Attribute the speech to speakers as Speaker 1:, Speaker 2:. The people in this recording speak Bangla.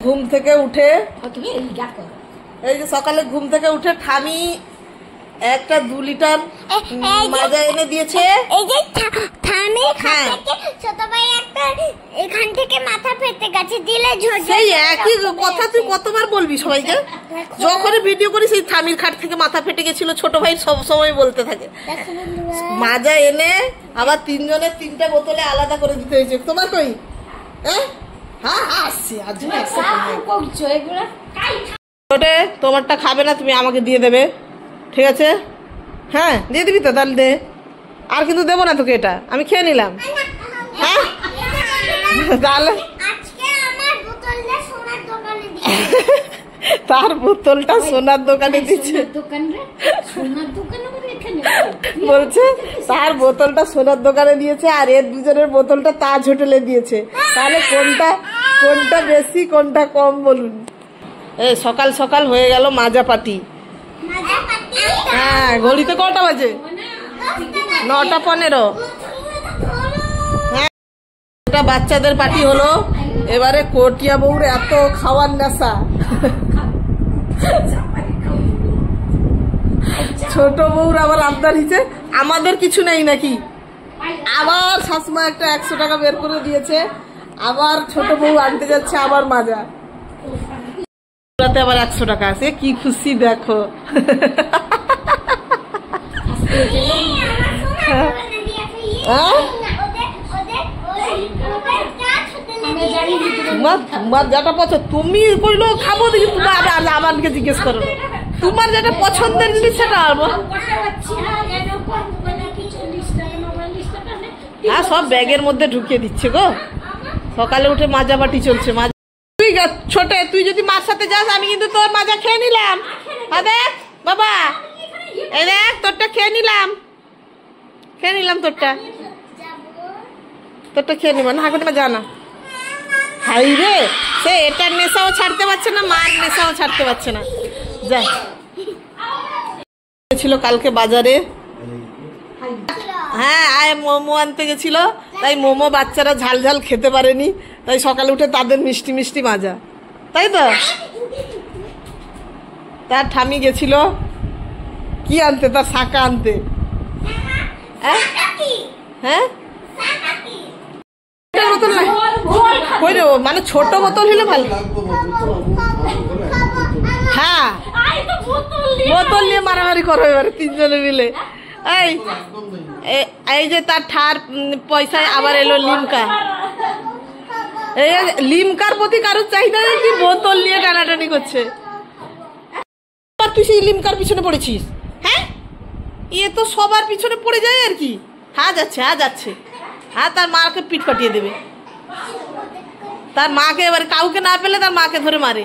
Speaker 1: ঘুম থেকে উঠে এই যে সকালে ঘুম থেকে উঠে ঠামি একটা 2 লিটার মাজা এনে দিয়েছে।
Speaker 2: এই যে ঠামি ছোট ভাই একটা এখান থেকে মাথা ফেটে গেছে দিলে ঝরঝর।
Speaker 1: সেই একই কথা তুই কতবার বলবি সবাইকে? যখন ভিডিও করি সেই ঠামির খাট থেকে মাথা ফেটে গেছিল ছোট ভাই সব সময় বলতে থাকে। মাজা এনে আবার 3 জনের 3টা বোতলে আলাদা করে দিতে হয়েছে। তোমার কই? তোমারটা খাবে না, তুমি আমাকে দিয়ে দেবে, ঠিক আছে? হ্যাঁ দিয়ে দিবি তো, তাহলে দে। আর কিন্তু দেবো না তোকে, এটা আমি খেয়ে নিলাম। হ্যাঁ তাহলে তার বোতলটা সোনার দোকানে দিচ্ছে, বলছে তার বোতলটা সোনার দোকানে দিয়েছে আর এর 2 জনের বোতলটা তাজ হোটেলে দিয়েছে। তাহলে কোনটা বেশি কোনটা কম বলুন? এই সকাল সকাল হয়ে গেল মাজা পাটি। হ্যাঁ ঘড়িতে কটা বাজে? 9:15। হ্যাঁ এটা বাচ্চাদের পার্টি হলো। এবারে কটিয়া বউর এত খাওয়ার নেশা, ছোট বউর আবার আবদার হিসেবে আমাদের কিছু নেই নাকি? আবার শাশুমা একটা 100 টাকা বের করে দিয়েছে, আবার ছোট বউ আনতে যাচ্ছে আবার মাজা। আবার 100 টাকা আছে, কি খুশি দেখো। যেটা পছন্দ তুমি বললো খাবো, দেখি তোমার আমাকে জিজ্ঞেস করো তোমার যেটা পছন্দের জিনিস সেটা আনবো। হ্যাঁ সব ব্যাগের মধ্যে ঢুকিয়ে দিচ্ছে গো। সকালে উঠে মাজা বাটি চলছে। তুই ছোট, তুই যদি মার সাথে যাস আমি কিন্তু তোর মাজা খেয়ে নিলাম। দেখ বাবা, এই দেখ তোরটা খেয়ে নিলাম তোরটা খেয়ে নিব না। হাঁকুতে জানা হাই রে, সে এটার নেশাও ছাড়তে পারছে না, মার নেশাও ছাড়তে পারছে না। যা ছিল কালকে বাজারে, হ্যাঁ আয় মোমো আনতে গেছিল, তাই মোমো বাচ্চারা ঝাল ঝাল খেতে পারেনি, তাই সকালে উঠে তাদের মিষ্টি মিষ্টি মাজা, তাই তো? তার ঠামি গেছিল কি আনতে, তার শাঁকা আনতে। হ্যাঁ বোতল না মানে ছোট বোতল হলে ভালো। হ্যাঁ বোতল নিয়ে মারামারি করো এবারে 3 জনে মিলে। এই যে তার ঠার পয়সায় আবার এলো লিমকা। এই লিমকার প্রতি কারোর চাহিদা নেই কি বোতল নিয়ে টানাটানি করছে। তুই সেই লিমকার পিছনে পড়েছিস? হ্যাঁ এ তো সবার পিছনে পড়ে যায় আর কি। হ্যাঁ যাচ্ছে হ্যাঁ তার মাকে পিঠ পাঠিয়ে দেবে। তার মাকে এবার কাউকে না পেলে তার মাকে ধরে মারে।